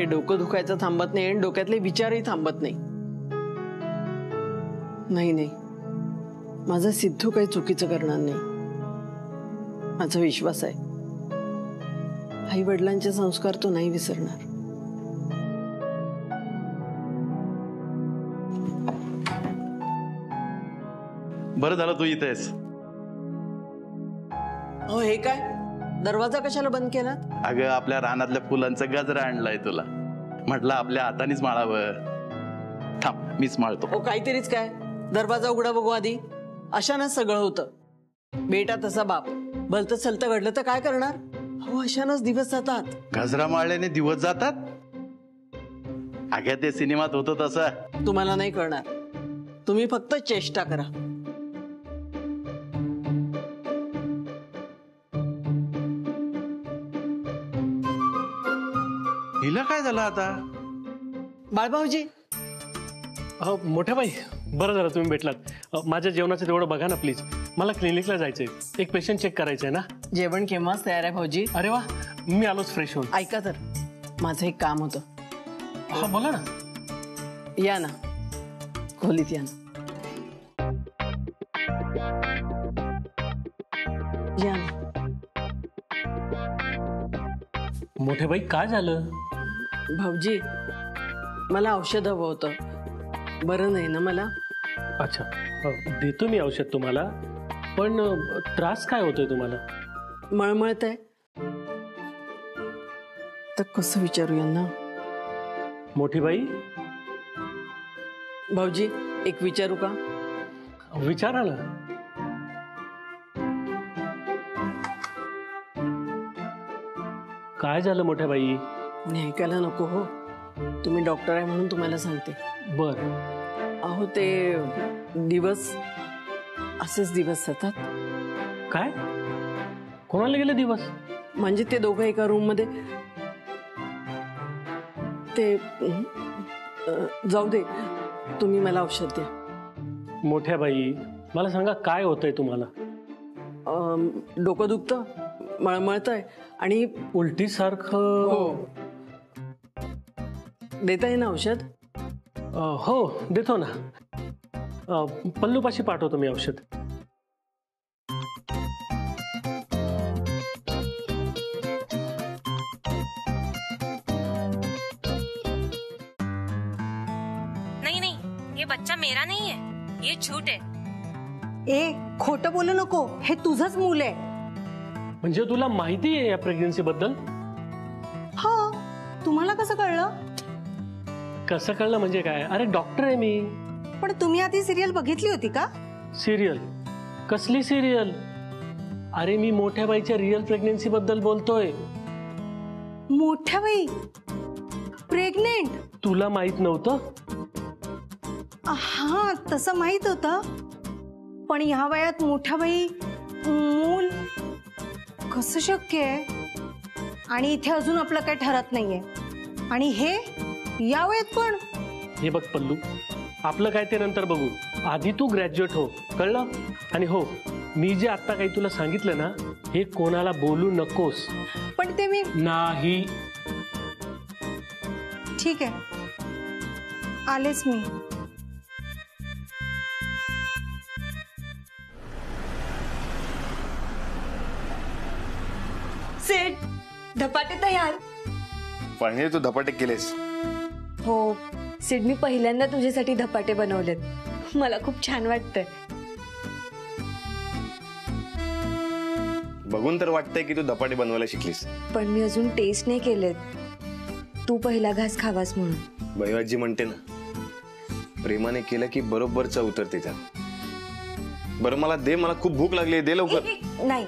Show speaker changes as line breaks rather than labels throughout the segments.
हे डोकं दुखायचं थांबत नाही आणि डोक्यातले विचारही थांबत नाही. नाही नाही, माझा सिद्धू काही चुकीचं करणार नाही. माझा विश्वास आहे, आई वडिलांचे संस्कार तो नाही विसरणार.
बरं झालं तू इथेस.
हो, हे काय दरवाजा कशाला बंद केला?
अगं आपल्या रानातल्या फुलांचा गजरा आणलाय तुला, म्हटलं आपल्या हातानेच माळावं. थांब मीच माळतो.
हो काहीतरीच काय, दरवाजा उघडा बघू आधी. अशानं सगळं होतं. बेटा तसा बाप, भलतं सलतं घडलं तर काय करणार? हो अशानंच दिवस जातात.
गजरा माळल्याने दिवस जातात? अगं ते सिनेमात होतं तसं.
तुम्हाला नाही कळणार, तुम्ही फक्त चेष्टा करा.
हिला काय झालं आता?
बाळभाऊजी.
मोठ्या बाई, बरं झालं तुम्ही भेटलात. माझ्या जेवणाचं तेवढं बघा ना प्लीज. मला क्लिनिकला जायचंय, एक पेशंट चेक करायचं आहे ना.
जेवण केव्हाच तयार आहे भाऊजी.
अरे वा, मी आलोच फ्रेश होऊन.
ऐका तर, माझं एक काम होतं.
हा बोला ना.
या ना खोलीत, या ना. या ना.
मोठ्या बाई काय झालं?
भाऊजी मला औषध हवं होतं. बरं नाही ना मला.
अच्छा, देतो मी औषध तुम्हाला, पण त्रास काय होतोय तुम्हाला?
मळमळत आहे. तर कसं विचारू यांना?
मोठी बाई.
भाऊजी एक विचारू का?
विचारा ना. काय झालं मोठ्या बाई?
कोणी ऐकायला नको हो. तुम्ही डॉक्टर आहे म्हणून तुम्हाला सांगते.
बर.
अहो ते दिवस असेच दिवस जातात.
काय? कोणाला गेले दिवस?
म्हणजे ते दोघं एका रूम मध्ये. ते जाऊ दे, तुम्ही मला औषध द्या.
मोठ्या बाई मला सांगा काय होतंय तुम्हाला?
डोकं दुखतं, मळमळतंय आणि
उलटी सारखं.
हो. देता येईल ना औषध?
हो देतो ना. पल्लूपाशी पाठवतो मी औषध.
नहीं नहीं, ये बच्चा मेरा नहीं है, ये झूठ है.
ए खोटं बोलू नको, हे तुझंच मूल आहे.
म्हणजे तुला माहिती आहे या प्रेग्नन्सी बद्दल?
हा, तुम्हाला कसं कळलं?
कसं कळलं म्हणजे काय? अरे डॉक्टर आहे मी.
पण तुम्ही आधी सिरियल बघितली होती का?
सिरियल? कसली सिरियल? अरे मी मोठ्या बाईच्या रिअल प्रेग्नन्सी बद्दल बोलतोय.
मोठ्या बाई प्रेग्नेंट?
तुला माहित नव्हतं?
हा तसं माहित होतं, पण ह्या वयात मोठ्या बाई मूल कसं शक्य आहे? आणि इथे अजून आपलं काही ठरत नाहीये, आणि हे या वयात पण.
हे बघ पल्लू, आपलं काय ते नंतर बघू. आधी तू ग्रॅज्युएट हो, कळलं? आणि हो, मी जे आता काही तुला सांगितलं ना, हे कोणाला बोलू नकोस.
पण ते मी
नाही.
ठीक आहे, आलेच मी.
सेठ, धपाटे तयार.
पण तू धपाटे केलेस?
हो सेठ, मी पहिल्यांदा तुझ्यासाठी धपाटे बनवलेत. मला खूप छान वाटतंय.
बघून तर वाटतंय की तू धपाटे बनवायला शिकलीस,
पण मी अजून टेस्ट नाही केलेत. तू पहिला घास खावास म्हणून.
बैवाजी म्हणते ना, प्रेमाने केलं की बरोबर चव उतरते त्यात. बरं मला दे, मला खूप भूक लागली, दे लवकर.
नाही,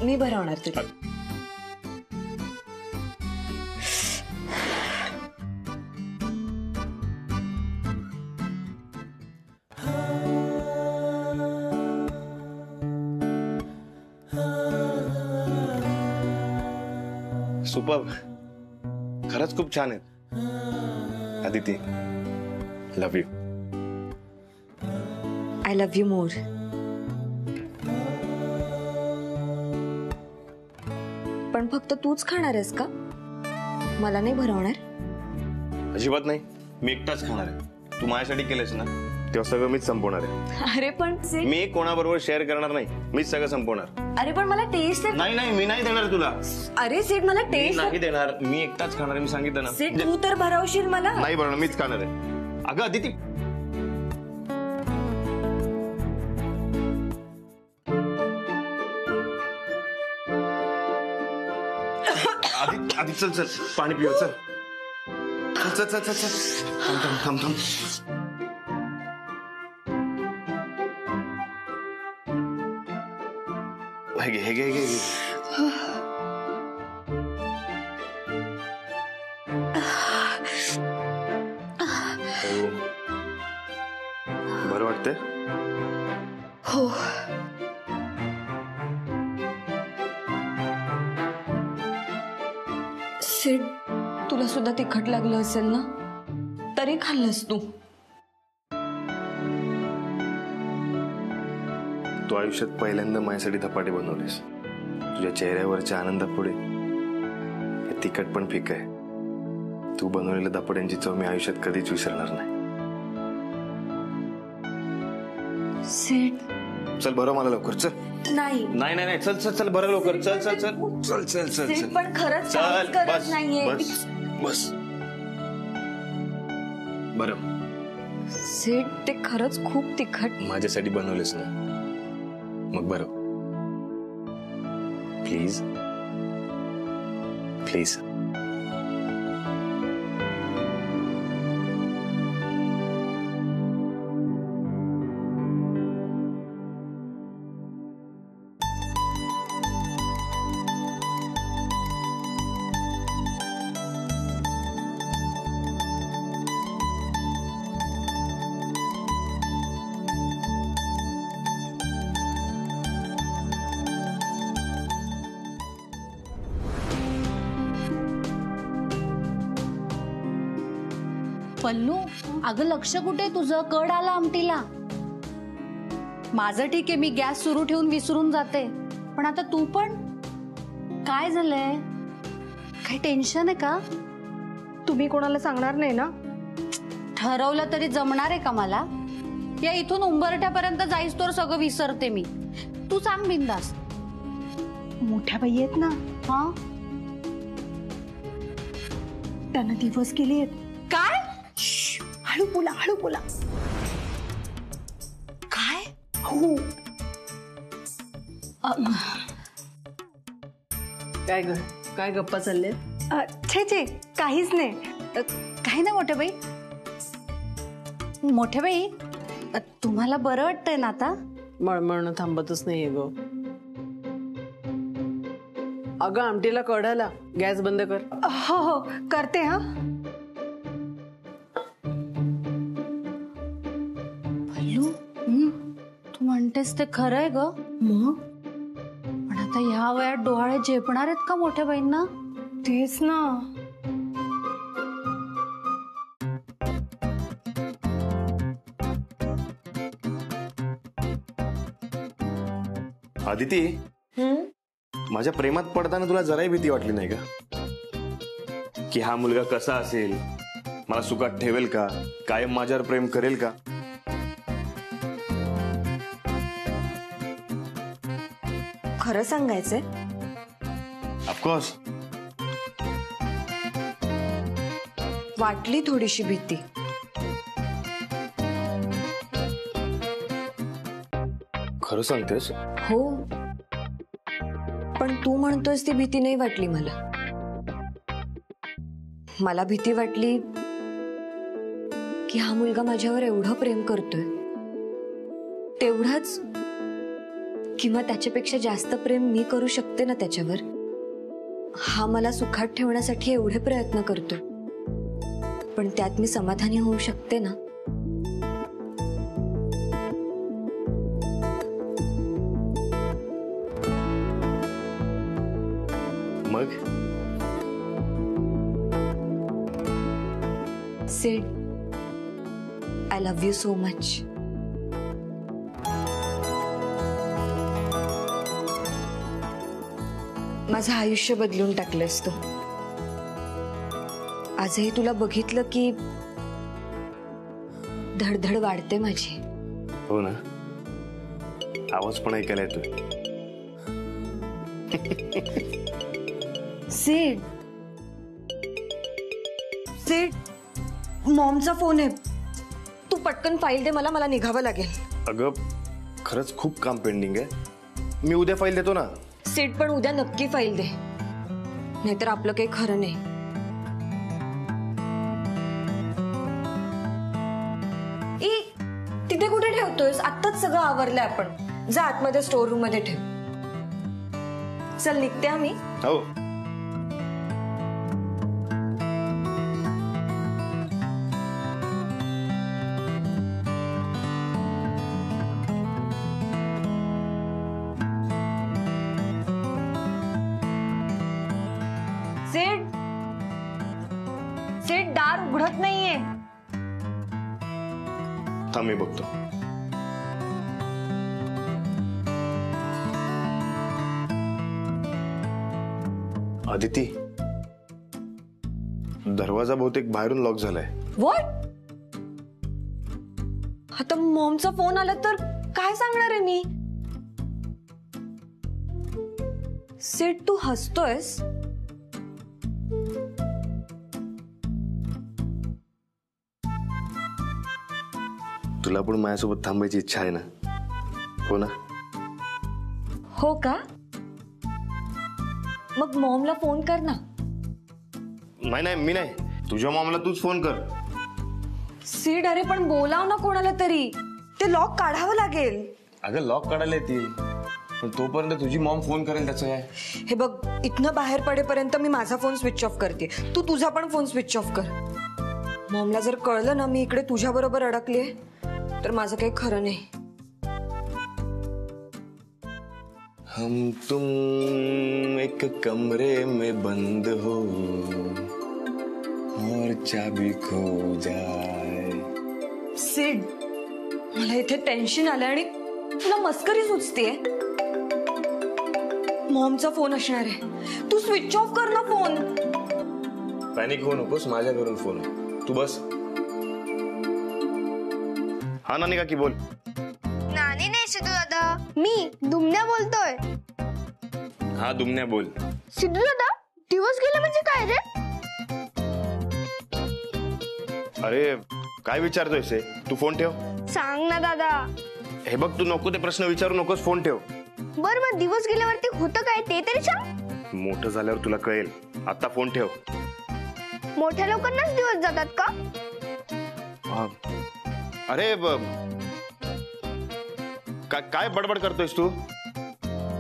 मी भरवणार तुला.
सुपर, खरंच खूप छान आहेत. Aditi, love you.
I love you more. पण फक्त तूच खाणार आहेस का? मला नाही भरवणार?
अजिबात नाही, मी एकटाच खाणार आहे. तू माझ्यासाठी केलंस ना, तेव्हा सगळं मीच संपवणार आहे.
अरे पण सिड,
मी कोणाबरोबर शेअर करणार नाही, मीच सगळं संपवणार.
अरे पण मला टेस्ट.
नाही नाही, मी नाही देणार तुला.
अरे सिड, मला
मी
टेस्ट
नाही देणार, मी एकटाच खाणार आहे, मी सांगितलं ना.
सिड, तू तर भरवशील मला.
नाही बरं, मीच खाणार आहे. अगं अदिती, आधी चल चल पाणी पिऊ. चल चल चल चल चल, थांब थांब थांब. हे घे हे घे हे घे. बरं वाटतंय?
हो. सिड, तुला सुद्धा तिखट लागलं असेल ना, तरी खाल्लंस तू.
तू आयुष्यात पहिल्यांदा माझ्यासाठी धपाटे बनवलेस. तुझ्या चेहऱ्यावरच्या आनंदापुढे हे तिखट पण फिक आहे. तू बनवलेल्या धपाट्यांची चव मी आयुष्यात कधीच विसरणार नाही.
सिड,
चल बरं, मला लवकर चल.
नाही
नाही नाही नाही, चल चल चल बरं लवकर. चल चल चल चल चल चल
सिड,
चल.
पण खरंच
चल
काहीच गरज
बस
नाहीये.
बस बस. बरं,
सिड, ते खरंच खूप तिखट.
माझ्यासाठी बनवलेस ना, मग बरं. Please please.
पल्लू, अगं लक्ष कुठे तुझं? कड आला आमटीला. माझं ठीक आहे, मी गॅस सुरू ठेवून विसरून जाते, पण आता तू पण. काय झालंय? काही टेन्शन आहे का?
तुम्ही कोणाला सांगणार नाही ना?
ठरवलं तरी जमणार आहे का मला? या इथून उंबरठ्यापर्यंत जाईस तर सगळं विसरते मी. तू सांग बिंदास.
मोठ्या बाई आहेत ना,
हा,
त्यांना दिवस केले आहेत.
काय?
हळू बोला, हळू बोला.
काय?
हो.
काय ग, काय गप्पा चालले?
छे छे, काहीच नाही.
काही नाही मोठ्या बाई. मोठ्या बाई, तुम्हाला बरं वाटतंय ना आता?
मळमळणं थांबतच नाहीये ग. अगं आमटीला कड आला, गॅस बंद कर.
हो हो, करते. हा,
पल्लू, तू म्हणतेस ते खरं आहे ग.
मग
पण आता ह्या वयात डोहाळे झेपणार आहेत का मोठ्या बाईंना?
तेच ना.
आदिती, माझ्या प्रेमात पडताना तुला जराही भीती वाटली नाही का? की हा मुलगा कसा असेल, मला सुखात ठेवेल का, कायम माझ्यावर प्रेम करेल का?
खरं सांगायचंय,
ऑफकोर्स.
वाटली थोडीशी भीती.
खरं सांगतेस?
हो, पण तू म्हणतोयस ती भीती नाही वाटली मला. मला भीती वाटली की हा मुलगा माझ्यावर एवढं प्रेम करतोय, तेवढंच किंवा त्याच्यापेक्षा जास्त प्रेम मी करू शकते ना त्याच्यावर. हा मला सुखात ठेवण्यासाठी एवढे प्रयत्न करतोय, पण त्यात मी समाधानी होऊ शकते ना.
मग
Sid, I love you so much. माझं आयुष्य बदलून टाकलंस तू. आजही तुला बघितलं की धडधड वाढते माझी.
हो ना, आवाज पण ऐकायला येतोय.
सीड सीड मॉमचा फोन आहे. तू पटकन फाईल दे मला, मला निघावं लागेल.
अगं खरंच खूप काम पेंडिंग आहे. मी उद्या फाईल देतो ना.
सीड पण उद्या नक्की फाईल दे, नाहीतर आपलं काही खरं नाही. तिथे कुठे ठेवतोयस? आत्ताच सगळं आवरलंय आपण. जा आतमध्ये स्टोर रूम मध्ये ठेव. चल निघते आम्ही.
हो.
सीड सीड दार उघडत नाहीये.
थांब मी बघतो. आदिती, दरवाजा बहुतेक बाहेरून लॉक झालाय.
व्हॉट? आता मॉमचा फोन आला तर काय सांगणार आहे मी? सीड तू हसतोयस?
तुला पण माझ्यासोबत थांबायची इच्छा आहे ना? हो ना?
हो का? मग मॉमला फोन कर ना.
नाही मी नाही, तुझ्या मॉमला तूच फोन कर.
सीड अरे पण बोलाव ना कोणाला तरी. ते लॉक काढावं लागेल.
अगं लॉक काढायला येतील, पण तोपर्यंत तुझी मॉम फोन करेल. त्याचं काय?
हे बघ, इथनं बाहेर पडेपर्यंत मी माझा फोन स्विच ऑफ करते. तू तुझा पण फोन स्विच ऑफ कर. मॉमला जर कळलं ना मी इकडे तुझ्या बरोबर अडकले तर माझं काही खरं नाही.
हम तुम एक कमरे में बंद हो और चाबी खो जाए.
सीड, मला इथे टेन्शन आलं आणि तुला मस्करी सुचतेय. मॉमचा फोन असणार आहे. तू स्विच ऑफ कर ना फोन.
पॅनिक होऊ नकोस, माझ्या घरून फोन आहे. तू बस. हा नानी काकी बोल.
नानी नाही सिद्धू दादा, मी दुमण्या बोलतोय.
हा दुमण्या बोल.
सिद्धू दादा, दिवस गेले म्हणजे काय रे?
अरे काय विचारतोयस हे? तू फोन ठेव.
सांग ना दादा.
हे बघ, तू नको ते प्रश्न विचारू नकोस, फोन ठेव.
बर मग दिवस गेल्यावरती होतं काय ते तरी सांग.
मोठं झाल्यावर तुला कळेल. आता फोन ठेव.
मोठ्या लोकांनाच दिवस जातात का?
अरे काय बडबड करतोयस तू?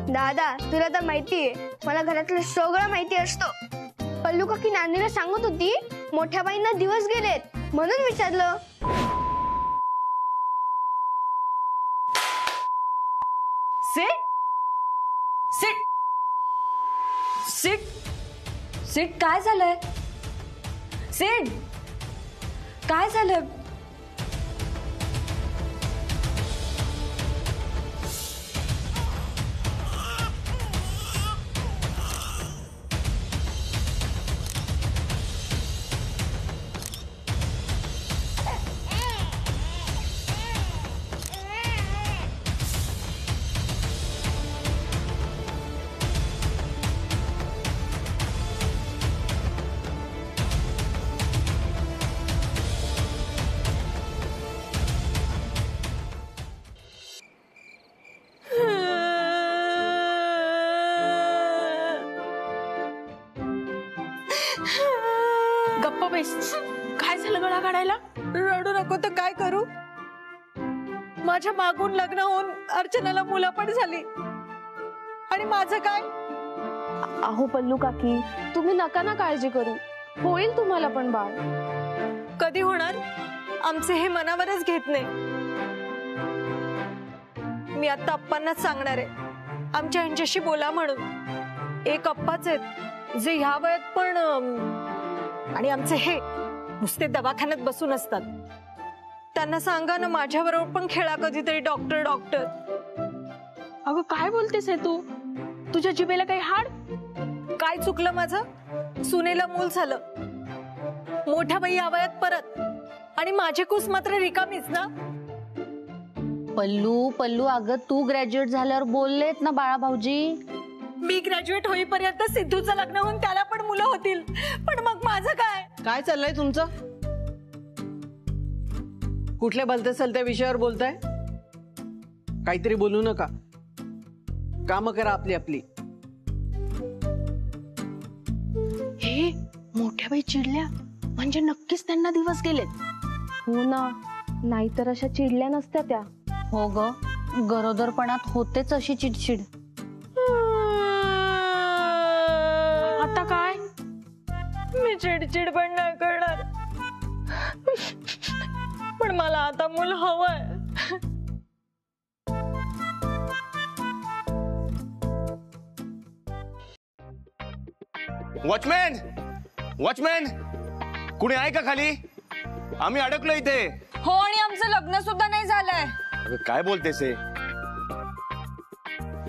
दादा तुला तर माहितीये, मला घरातलं सगळं माहिती असतं. पल्लू काकी नानीला सांगत होती मोठ्या बाईंना दिवस गेलेत म्हणून विचारलं.
सीड सीड सीड सीड काय झालंय? सीड काय झालंय?
गप्पा बेस. काय झालं गळा काढायला? रडू नको तर काय करू? माझ्या मागून लग्न होऊन अर्चनाला मुलं पण झाली आणि माझं काय?
अहो पल्लू काकी, तुम्ही नका ना काळजी करू, होईल तुम्हाला पण बाळ.
कधी होणार? आमचे हे मनावरच घेत नाही. मी आता अप्पांनाच सांगणार आहे आमच्या ह्यांच्याशी बोला म्हणून. एक अप्पाच आहेत जे ह्या वयात पण आणि आमचे हे नुसते दवाखान्यात बसून असतात. त्यांना सांगा ना माझ्याबरोबर पण खेळा कधीतरी. Doctor doctor.
अगं काय बोलतेस हे तू? तुझ्या जिभेला काही हाड?
काय चुकलं माझं? सुनेला मूल झालं मोठ्या बाई या वयात परत, आणि माझी कुस मात्र रिकामीच ना.
पल्लू पल्लू अगं तू ग्रॅज्युएट झाल्यावर बोललेत ना बाळा भाऊजी.
मी ग्रॅज्युएट होईपर्यंत सिद्धूचं लग्न होऊन त्याला पण मुलं होतील, पण मग माझं काय?
काय चाललंय तुमचं? कुठल्या भलत्या सलत्या विषयावर बोलताय? काहीतरी बोलू नका, काम करा आपली आपली.
हे मोठ्या बाई चिडल्या म्हणजे नक्कीच त्यांना दिवस गेलेत. हो ना, नाहीतर अशा चिडल्या नसत्या त्या.
हो ग, गरोदरपणात होतेच अशी चिडचिड.
आता काय?
मी चिडचिड पण नाही करणार, पण मला आता मूल हवंय.
वॉचमॅन, वॉचमॅन, कुणी आहे का खाली? आम्ही अडकलो इथे.
हो, आणि आमचं लग्न सुद्धा नाही झालंय.
अगं काय बोलतेस हे?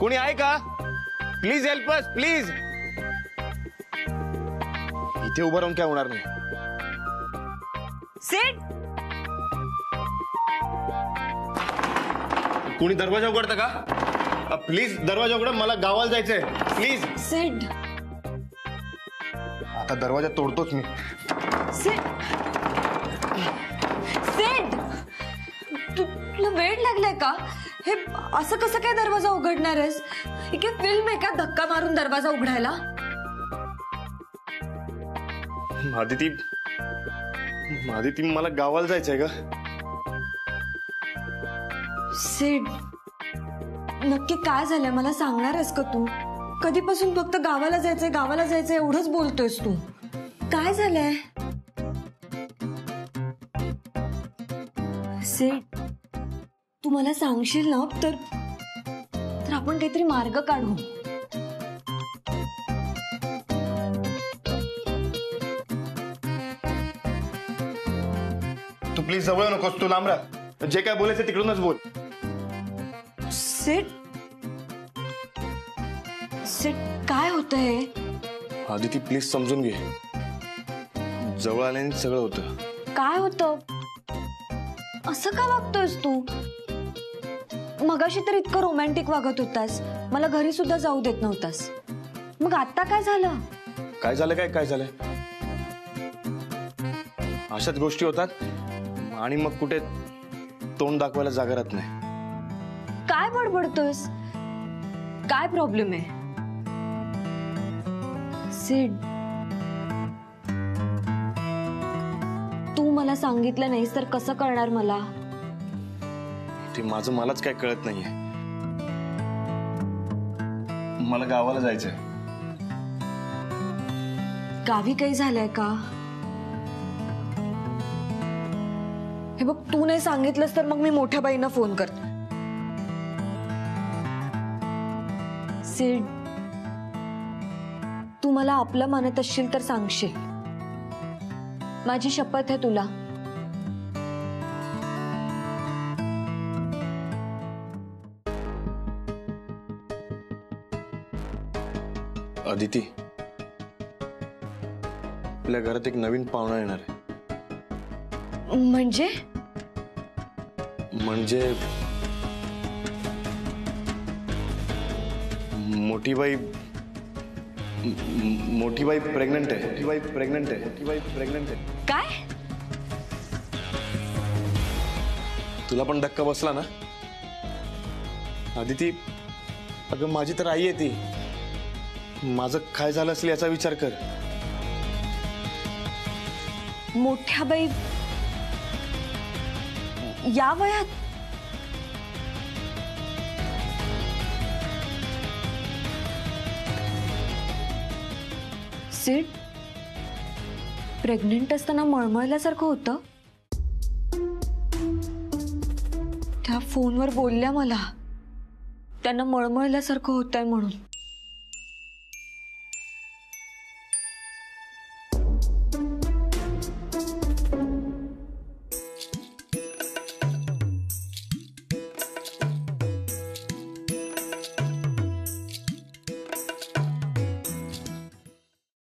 कुणी आहे का? Please help us, please. इथे उभं राहून काय होणार नाही.
सिड,
कुणी दरवाजा उघडतं का? प्लीज दरवाजा उघडा, मला गावाला जायचंय. प्लीज.
सिड,
आता दरवाजा तोडतोच मी.
सिड, सिड, तुला वेळ लागलाय का? हे असं कसं काय दरवाजा उघडणार आहेस? ही काय फिल्म आहे का धक्का मारून दरवाजा उघडायला?
आदिती, मला गावाला जायचंय का?
सिड, नक्की काय झालंय मला सांगणार आहेस का तू? कधीपासून फक्त गावाला जायचंय एवढंच बोलतोयस तू. काय झालंय? सिड, तू मला सांगशील ना तर आपण काहीतरी मार्ग काढू.
तू प्लीज जवळ नकोस, तू लांब राहा. जे काय बोलायचं तिकडूनच बोल.
सिड, सिड, काय होतंय?
आदिती प्लीज समजून घे. जवळ आल्याने सगळं होतं.
काय होतं? असं का वागतोयस तू? मगाशी तर इतकं रोमॅन्टिक वागत होतास, मला घरी सुद्धा जाऊ देत नव्हतास. मग आता काय झालं?
काय झालंय? अशाच गोष्टी होतात आणि मग कुठे तोंड दाखवायला जागा राहत नाही.
काय बडबडतोयस? काय प्रॉब्लेम आहे? सिड, तू मला सांगितलं नाहीस तर कसं कळणार मला?
ते माझं मलाच काय कळत नाहीये. मला गावाला जायचंय.
गावी काही झालंय का? हे बघ, तू नाही सांगितलंस तर मग मी मोठ्या बाईंना फोन करते. सिड, तू मला आपलं मानत असशील तर सांगशील. माझी शपथ आहे तुला.
अदिती, आपल्या घरात एक नवीन पाहुणा येणार आहे.
म्हणजे
मोठी बाई प्रेग्नंट आहे.
काय?
तुला पण धक्का बसला ना? आदिती, अगं माझी तर आई आहे ती. माझं काय झालं असेल याचा विचार कर.
मोठ्या बाई या वयात? सिड, प्रेग्नेंट असताना मळमळल्यासारखं होतं. त्या फोनवर बोलल्या मला, त्यांना मळमळल्यासारखं होतंय म्हणून.